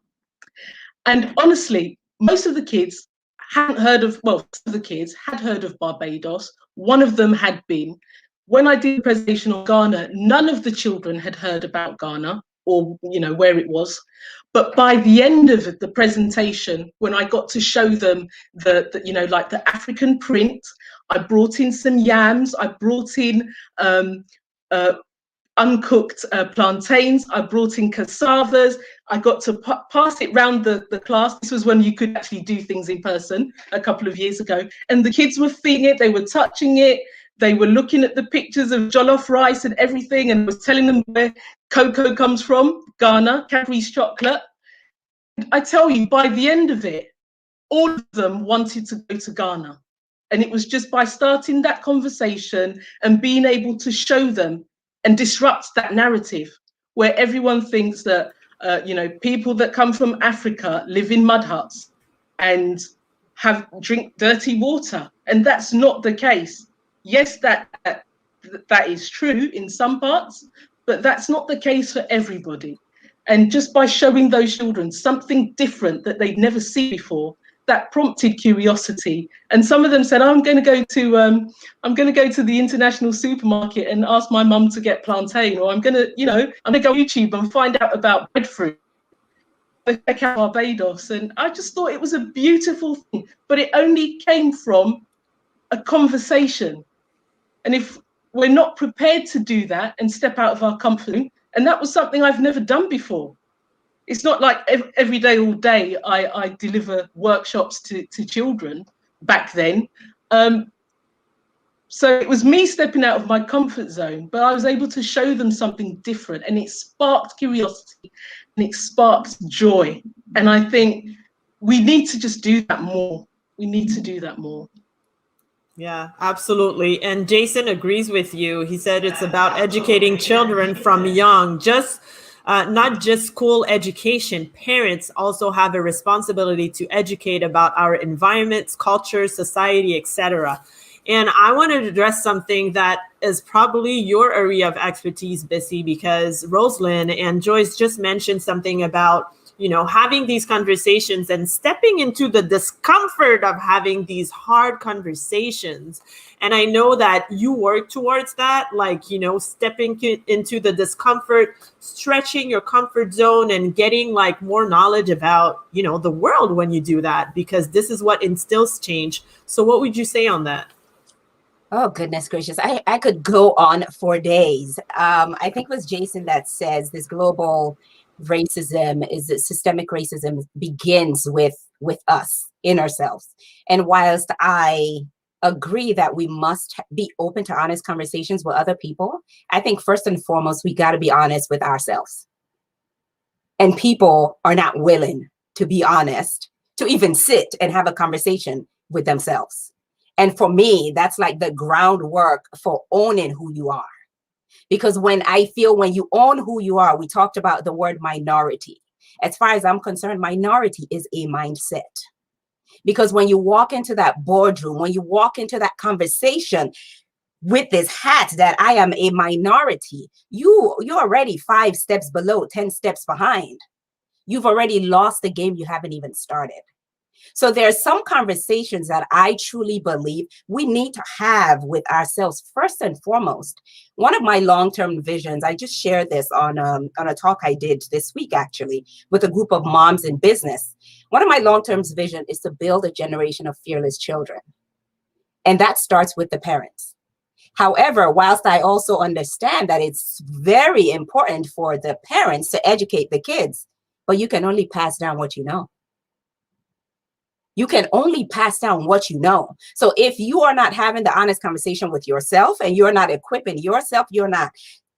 And honestly, most of the kids hadn't heard of, well, some of the kids had heard of Barbados. One of them had been. When I did the presentation on Ghana, none of the children had heard about Ghana, or, you know, where it was. But by the end of the presentation, when I got to show them the you know, like the African print, I brought in some yams, I brought in uncooked plantains, I brought in cassavas, I got to pass it round the class. This was when you could actually do things in person a couple of years ago. And the kids were feeling it, they were touching it, they were looking at the pictures of jollof rice and everything, and was telling them where cocoa comes from, Ghana, Cadbury's chocolate. I tell you, by the end of it, all of them wanted to go to Ghana. And it was just by starting that conversation and being able to show them and disrupt that narrative where everyone thinks that, you know, people that come from Africa live in mud huts and drink dirty water. And that's not the case. Yes, that is true in some parts, but that's not the case for everybody. And just by showing those children something different that they'd never seen before, that prompted curiosity. And some of them said, I'm going to go to the international supermarket and ask my mum to get plantain, or I'm going to go on YouTube and find out about breadfruit. Check out Barbados. And I just thought it was a beautiful thing, but it only came from a conversation. And if we're not prepared to do that and step out of our comfort zone, and that was something I've never done before. It's not like every day, all day, I deliver workshops to children back then. So it was me stepping out of my comfort zone, but I was able to show them something different, and it sparked curiosity and it sparked joy. And I think we need to just do that more. We need to do that more. Yeah, absolutely. And Jason agrees with you. He said it's about educating children from young, not just school education. Parents also have a responsibility to educate about our environments, culture, society, etc. And I want to address something that is probably your area of expertise, Bissy, because Rosalind and Joyce just mentioned something about, you know, having these conversations and stepping into the discomfort of having these hard conversations. And I know that you work towards that, like, you know, stepping into the discomfort, stretching your comfort zone and getting like more knowledge about, you know, the world when you do that, because this is what instills change. So what would you say on that? Oh, goodness gracious. I could go on for days. I think it was Jason that says this global racism is that systemic racism begins with us in ourselves. And whilst I agree that we must be open to honest conversations with other people, I think first and foremost, we got to be honest with ourselves. And people are not willing to be honest, to even sit and have a conversation with themselves. And for me, that's like the groundwork for owning who you are. Because when you own who you are, we talked about the word minority. As far as I'm concerned, minority is a mindset. Because when you walk into that boardroom, when you walk into that conversation with this hat that I am a minority, you're already 5 steps below, 10 steps behind. You've already lost the game. You haven't even started. So there's some conversations that I truly believe we need to have with ourselves first and foremost. One of my long-term visions, I just shared this on a talk I did this week, actually, with a group of moms in business. One of my long-term vision is to build a generation of fearless children. And that starts with the parents. However, whilst I also understand that it's very important for the parents to educate the kids, but you can only pass down what you know. You can only pass down what you know. So if you are not having the honest conversation with yourself and you're not equipping yourself, you're not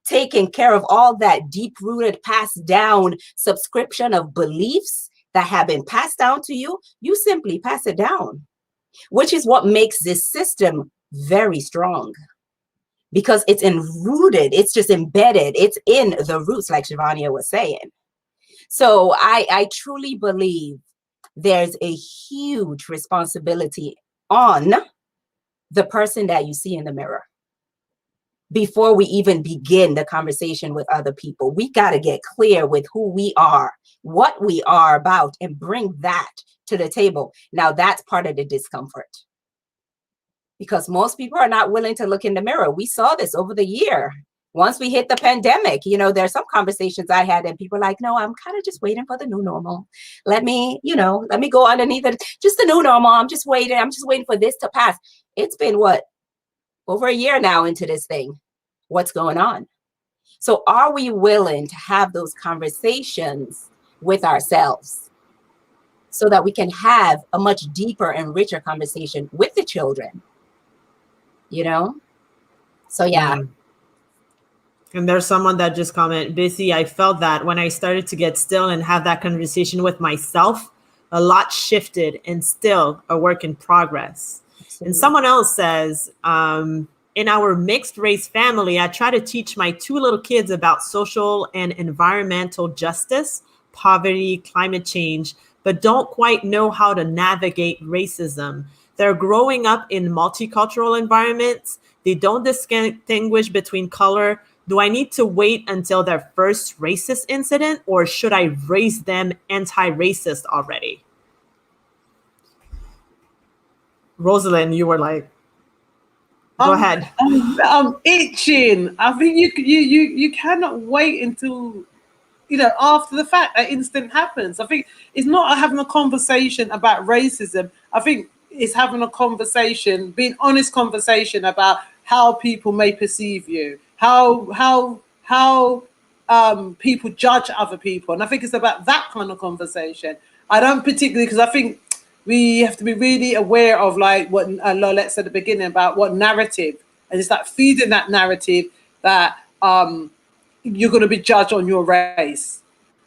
taking care of all that deep-rooted, passed down subscription of beliefs that have been passed down to you, you simply pass it down, which is what makes this system very strong. Because it's enrooted, it's just embedded, it's in the roots, like Shivania was saying. So I truly believe there's a huge responsibility on the person that you see in the mirror. Before we even begin the conversation with other people, we got to get clear with who we are, what we are about, and bring that to the table. Now, that's part of the discomfort. Because most people are not willing to look in the mirror. We saw this over the year. Once we hit the pandemic, there's some conversations I had and people are like, no, I'm kind of just waiting for the new normal. Let me go underneath it. Just the new normal. I'm just waiting for this to pass. It's been over a year now into this thing. What's going on? So are we willing to have those conversations with ourselves so that we can have a much deeper and richer conversation with the children? So yeah. And there's someone that just commented, Bissy, I felt that when I started to get still and have that conversation with myself, a lot shifted and still a work in progress. Absolutely. And someone else says, in our mixed race family, I try to teach my 2 little kids about social and environmental justice, poverty, climate change, but don't quite know how to navigate racism. They're growing up in multicultural environments. They don't distinguish between color. Do I need to wait until their first racist incident, or should I raise them anti-racist already? Rosalind, you were like, go ahead. I'm itching. I think you cannot wait until after the fact that incident happens. I think it's not having a conversation about racism. I think it's having a conversation, being honest conversation about how people may perceive you, how people judge other people. And I think it's about that kind of conversation. I don't particularly, because I think we have to be really aware of like what Lolette said at the beginning about what narrative, and it's like feeding that narrative that you're going to be judged on your race.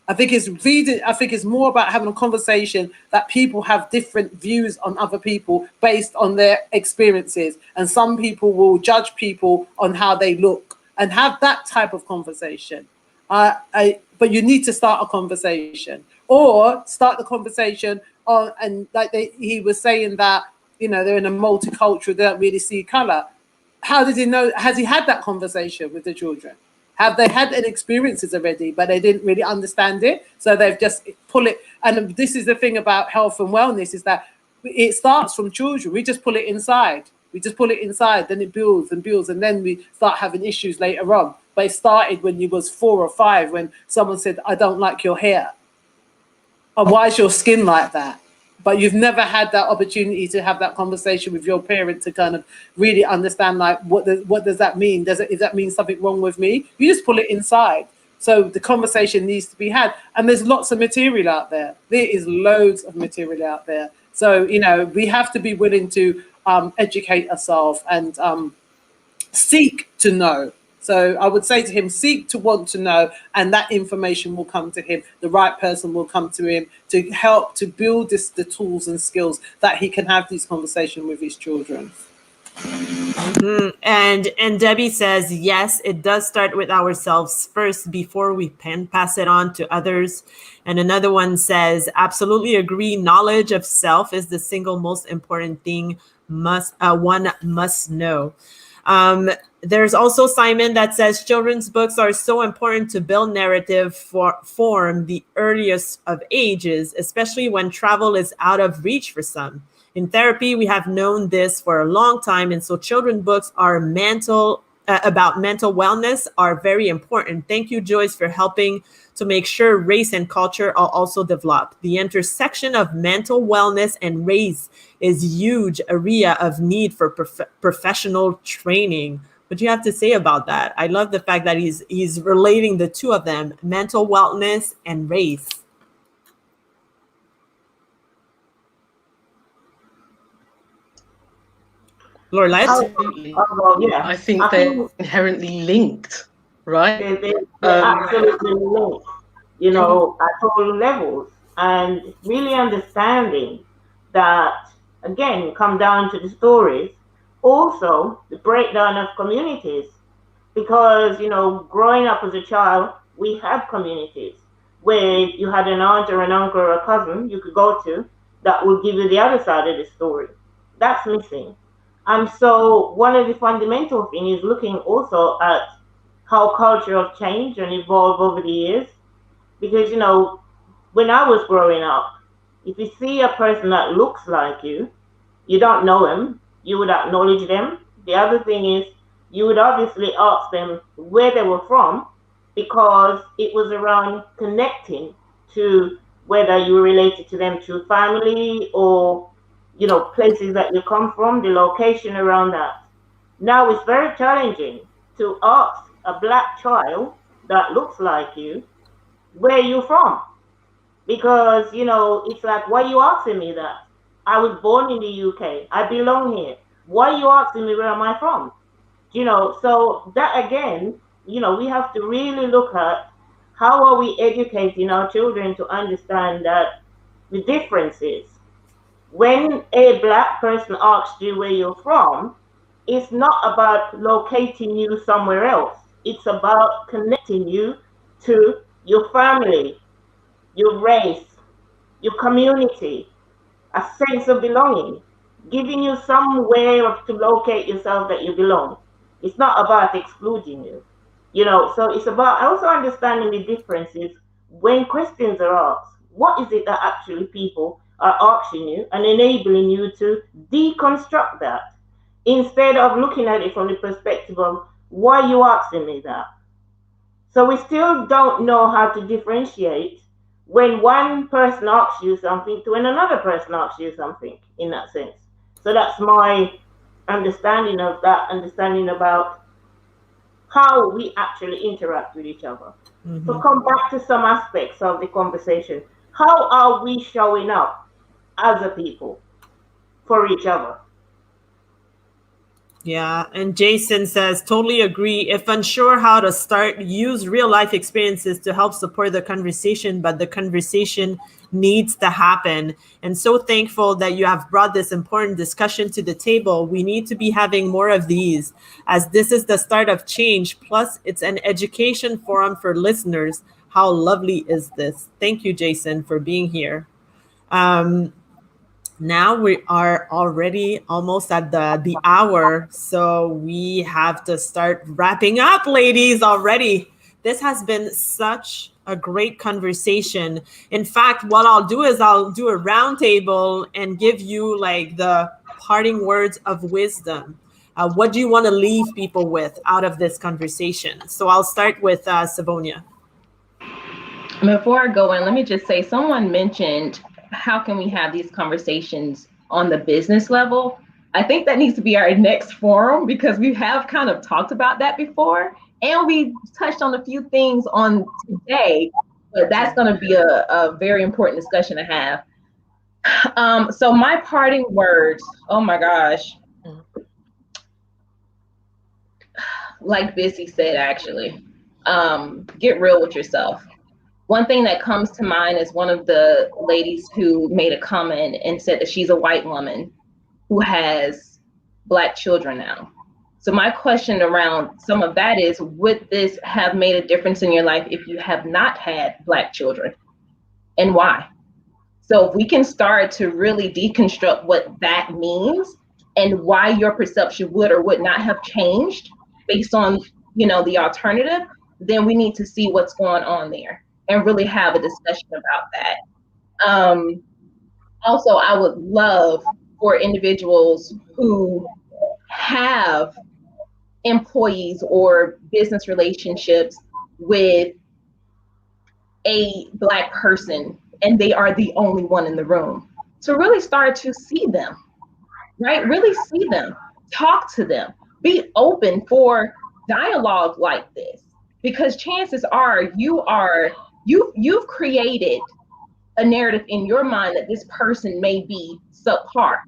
I think it's more about having a conversation that people have different views on other people based on their experiences. And some people will judge people on how they look and have that type of conversation. But you need to start a conversation, or start the conversation on, and like he was saying that, they're in a multicultural, they don't really see color. How did he know? Has he had that conversation with the children? Have they had an experiences already, but they didn't really understand it? So they've just pull it. And this is the thing about health and wellness, is that it starts from children. We just pull it inside. Then it builds and builds. And then we start having issues later on. But it started when you was 4 or 5, when someone said, I don't like your hair. Or why is your skin like that? But you've never had that opportunity to have that conversation with your parent to kind of really understand, like, what does that mean? Does that mean something wrong with me? You just pull it inside. So the conversation needs to be had. And there's lots of material out there. There is loads of material out there. So, we have to be willing to educate ourselves and seek to know. So I would say to him, seek to want to know, and that information will come to him. The right person will come to him to help to build the tools and skills that he can have these conversations with his children. Mm-hmm. And Debbie says, yes, it does start with ourselves first before we can pass it on to others. And another one says, absolutely agree. Knowledge of self is the single most important thing one must know. There's also Simon that says children's books are so important to build narrative form the earliest of ages, especially when travel is out of reach for some. In therapy, we have known this for a long time, and so children's books are about mental wellness are very important. Thank you, Joyce, for helping to make sure race and culture are also developed. The intersection of mental wellness and race is a huge area of need for professional training. What do you have to say about that? I love the fact that he's relating the two of them, mental wellness and race. Lorelette? Yeah. I think they're inherently linked, right? They're absolutely linked, at all levels. And really understanding that, again, come down to the stories, also the breakdown of communities. Because, growing up as a child, we had communities where you had an aunt or an uncle or a cousin you could go to that would give you the other side of the story. That's missing. And so one of the fundamental things is looking also at how culture have changed and evolved over the years. Because, when I was growing up, if you see a person that looks like you don't know them, you would acknowledge them. The other thing is you would obviously ask them where they were from, because it was around connecting to whether you were related to them through family or places that you come from, the location around that. Now it's very challenging to ask a Black child that looks like you, where you from? Because, it's like, why are you asking me that? I was born in the UK. I belong here. Why are you asking me where am I from? So that again, we have to really look at how are we educating our children to understand that the differences. When a Black person asks you where you're from, it's not about locating you somewhere else. It's about connecting you to your family, your race, your community, a sense of belonging, giving you somewhere to locate yourself that you belong. It's not about excluding you, so it's about also understanding the differences when questions are asked. What is it that actually people are asking you and enabling you to deconstruct that instead of looking at it from the perspective of why are you asking me that? So we still don't know how to differentiate when one person asks you something to when another person asks you something in that sense. So that's my understanding of that, understanding about how we actually interact with each other. Mm-hmm. So come back to some aspects of the conversation. How are we showing up as a people for each other? Yeah, and Jason says, totally agree. If unsure how to start, use real life experiences to help support the conversation, but the conversation needs to happen. And so thankful that you have brought this important discussion to the table. We need to be having more of these, as this is the start of change. Plus, it's an education forum for listeners. How lovely is this? Thank you, Jason, for being here. Now we are already almost at the hour, so we have to start wrapping up, ladies, already. This has been such a great conversation. In fact, what I'll do is I'll do a roundtable and give you like the parting words of wisdom. What do you want to leave people with out of this conversation? So I'll start with Savonia. Before I go in, let me just say, someone mentioned, how can we have these conversations on the business level? I think that needs to be our next forum, because we have kind of talked about that before, and we touched on a few things on today, but that's going to be a very important discussion to have. So my parting words, oh my gosh. Like Bissy said, actually, get real with yourself. One thing that comes to mind is one of the ladies who made a comment and said that she's a white woman who has Black children now. So my question around some of that is, would this have made a difference in your life if you have not had Black children, and why? So if we can start to really deconstruct what that means and why your perception would or would not have changed based on, the alternative, then we need to see what's going on there and really have a discussion about that. Also, I would love for individuals who have employees or business relationships with a Black person and they are the only one in the room to really start to see them, right? Really see them, talk to them, be open for dialogue like this, because chances are you've created a narrative in your mind that this person may be subpar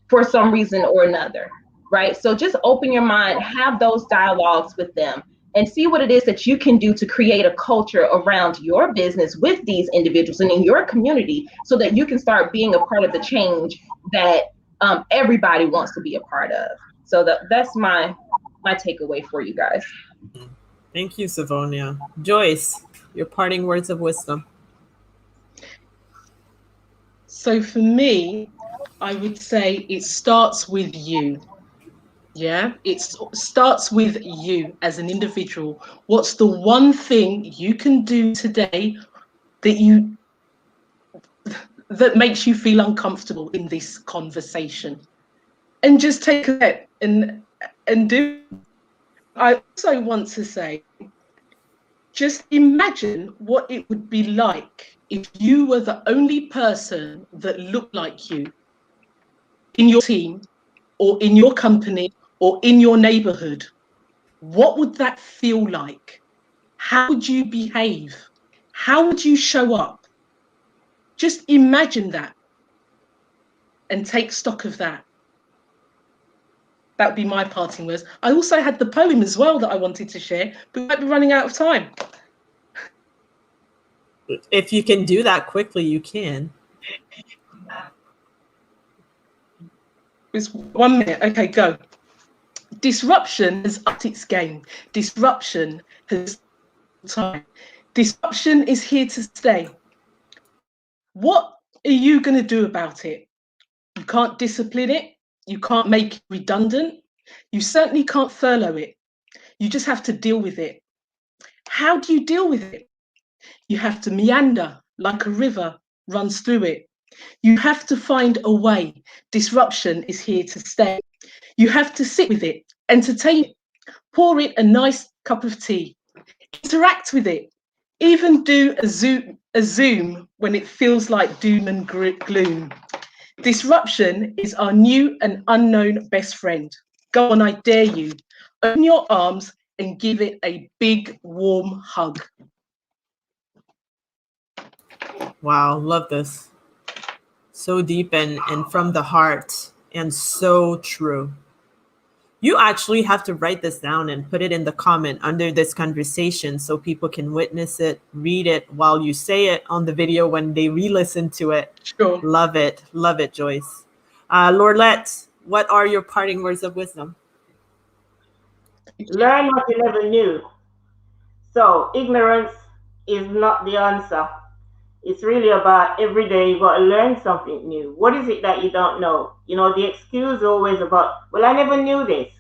for some reason or another, right? So just open your mind, have those dialogues with them, and see what it is that you can do to create a culture around your business with these individuals and in your community, so that you can start being a part of the change that everybody wants to be a part of. So that's my takeaway for you guys. Thank you, Savonia. Joyce, your parting words of wisdom. So for me, I would say it starts with you. Yeah, it starts with you as an individual. What's the one thing you can do today that makes you feel uncomfortable in this conversation? And just take a step and do. I also want to say, just imagine what it would be like if you were the only person that looked like you in your team or in your company or in your neighborhood. What would that feel like? How would you behave? How would you show up? Just imagine that and take stock of that. That would be my parting words. I also had the poem as well that I wanted to share, but we might be running out of time. If you can do that quickly, you can. It's 1 minute. Okay, go. Disruption has upped its game. Disruption has time. Disruption is here to stay. What are you going to do about it? You can't discipline it. You can't make it redundant. You certainly can't furlough it. You just have to deal with it. How do you deal with it? You have to meander like a river runs through it. You have to find a way. Disruption is here to stay. You have to sit with it, entertain it, pour it a nice cup of tea, interact with it, even do a Zoom when it feels like doom and gloom. Disruption is our new and unknown best friend. Go on, I dare you. Open your arms and give it a big, warm hug. Wow, love this. So deep and from the heart, and so true. You actually have to write this down and put it in the comment under this conversation so people can witness it, read it while you say it on the video when they re-listen to it. Sure. Love it, Joyce. Lorlette, what are your parting words of wisdom? Learn what you never knew. So ignorance is not the answer. It's really about every day you got to learn something new. What is it that you don't know? The excuse always about, well, I never knew this.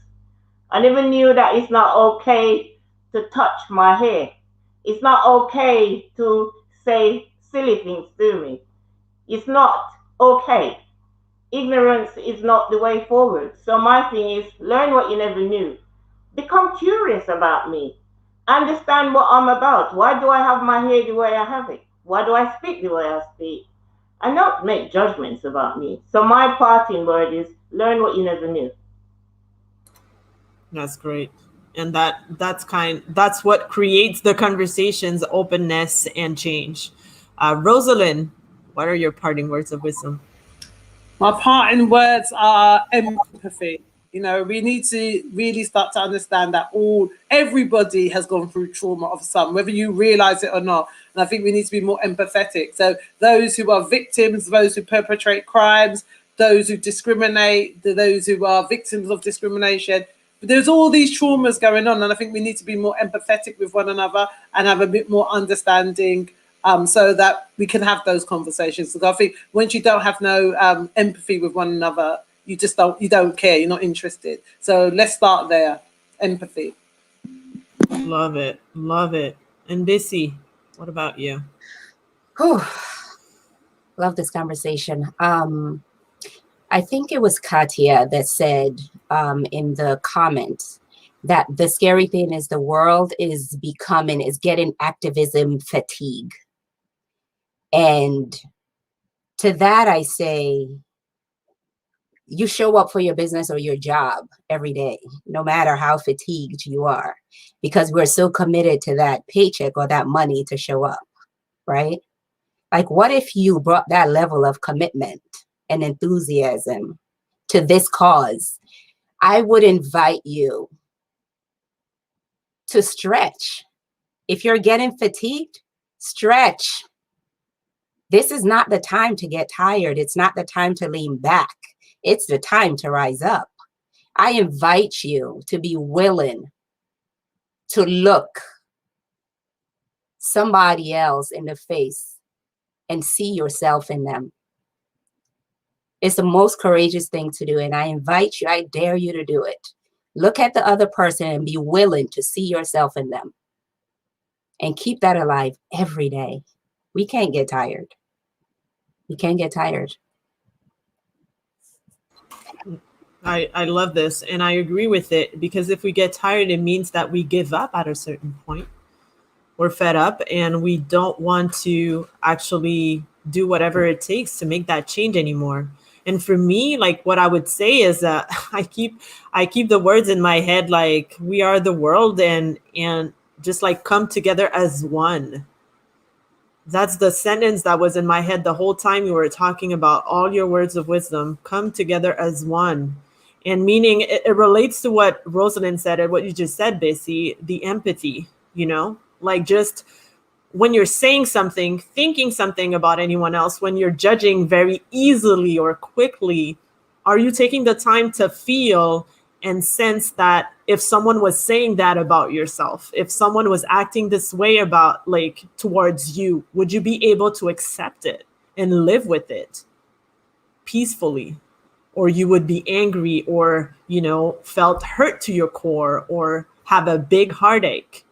I never knew that it's not okay to touch my hair. It's not okay to say silly things to me. It's not okay. Ignorance is not the way forward. So my thing is, learn what you never knew. Become curious about me. Understand what I'm about. Why do I have my hair the way I have it? Why do I speak the way I speak? And not make judgments about me. So my parting word is, learn what you never knew. That's great. And that's what creates the conversations, openness, and change. Rosalind, What are your parting words of wisdom? My parting words are empathy. You know, we need to really start to understand that everybody has gone through trauma of some, whether you realize it or not. And I think we need to be more empathetic. So those who are victims, those who perpetrate crimes, those who discriminate, those who are victims of discrimination, there's all these traumas going on. And I think we need to be more empathetic with one another and have a bit more understanding, so that we can have those conversations. Because I think once you don't have no empathy with one another, you don't care, you're not interested. So let's start there. Empathy. Love it. Love it. And Bissy, what about you? Whew. Love this conversation. I think it was Katia that said in the comments that the scary thing is the world is getting activism fatigue. And to that, I say, you show up for your business or your job every day, no matter how fatigued you are, because we're so committed to that paycheck or that money to show up, right? Like, what if you brought that level of commitment and enthusiasm to this cause? I would invite you to stretch. If you're getting fatigued, stretch. This is not the time to get tired. It's not the time to lean back. It's the time to rise up. I invite you to be willing to look somebody else in the face and see yourself in them. It's the most courageous thing to do. And I invite you, I dare you to do it. Look at the other person and be willing to see yourself in them. And keep that alive every day. We can't get tired. We can't get tired. I love this, and I agree with it, because if we get tired, it means that we give up at a certain point. We're fed up and we don't want to actually do whatever it takes to make that change anymore. And for me, like, what I would say is that I keep the words in my head, like, we are the world, and just like come together as one. That's the sentence that was in my head the whole time you were talking about all your words of wisdom. Come together as one. And meaning it relates to what Rosalind said and what you just said, Bissy, the empathy, like, just when you're saying something, thinking something about anyone else, when you're judging very easily or quickly, are you taking the time to feel and sense that if someone was saying that about yourself, if someone was acting this way about, like, towards you, would you be able to accept it and live with it peacefully? Or you would be angry or, felt hurt to your core or have a big heartache.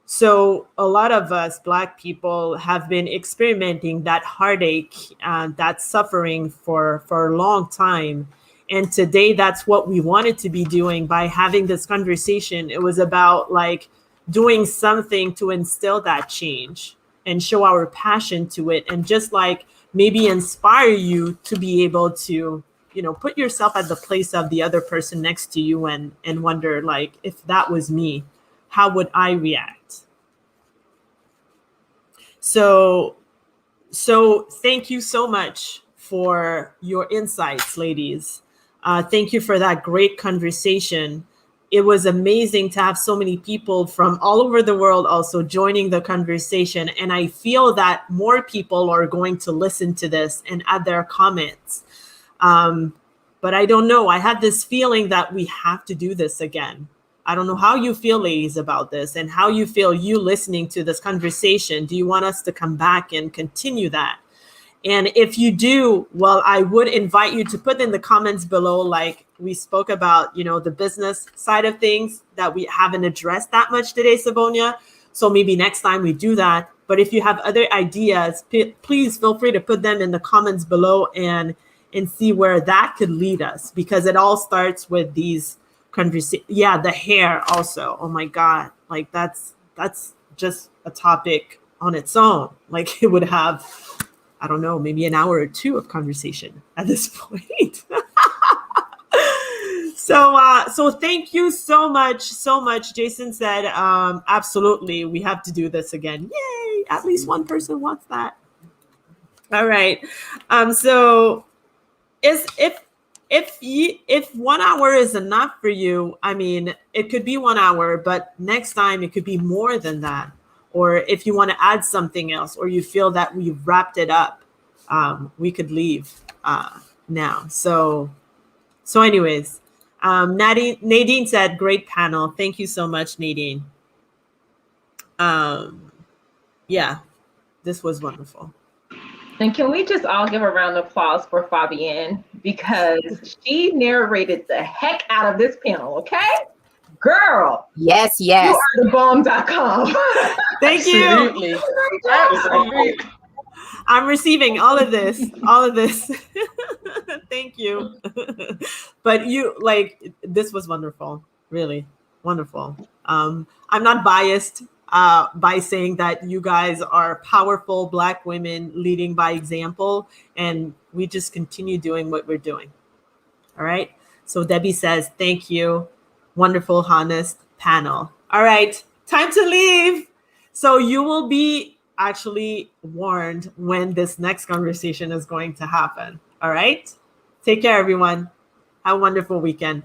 So a lot of us Black people have been experimenting that heartache and that suffering for a long time. And today, that's what we wanted to be doing by having this conversation. It was about, like, doing something to instill that change and show our passion to it, and just, like, maybe inspire you to be able to, put yourself at the place of the other person next to you and wonder, like, if that was me, how would I react? So thank you so much for your insights, ladies. Thank you for that great conversation. It was amazing to have so many people from all over the world also joining the conversation. And I feel that more people are going to listen to this and add their comments. But I don't know. I have this feeling that we have to do this again. I don't know how you feel, ladies, about this, and how you feel you listening to this conversation. Do you want us to come back and continue that? And if you do, well, I would invite you to put in the comments below, like we spoke about, the business side of things that we haven't addressed that much today, Savonia. So maybe next time we do that. But if you have other ideas, please feel free to put them in the comments below and see where that could lead us, because it all starts with these conversations. Yeah, the hair also. Oh my God. Like, that's just a topic on its own. Like, it would have, I don't know, maybe an hour or two of conversation at this point. So thank you so much. Jason said, absolutely, we have to do this again. Yay! At least one person wants that. All right. So if 1 hour is enough for you, I mean, it could be 1 hour, but next time it could be more than that. Or if you want to add something else, or you feel that we've wrapped it up, we could leave now. So anyways, Nadine said, great panel. Thank you so much, Nadine. Yeah, this was wonderful. And can we just all give a round of applause for Fabienne, because she narrated the heck out of this panel, okay? Girl. Yes. You are the bomb.com. Thank Absolutely. you. Absolutely. I'm receiving all of this. Thank you. But this was wonderful, really wonderful. I'm not biased by saying that you guys are powerful Black women leading by example, and we just continue doing what we're doing. All right. So Debbie says, thank you. Wonderful, honest panel. All right, time to leave. So you will be actually warned when this next conversation is going to happen. All right. Take care, everyone. Have a wonderful weekend.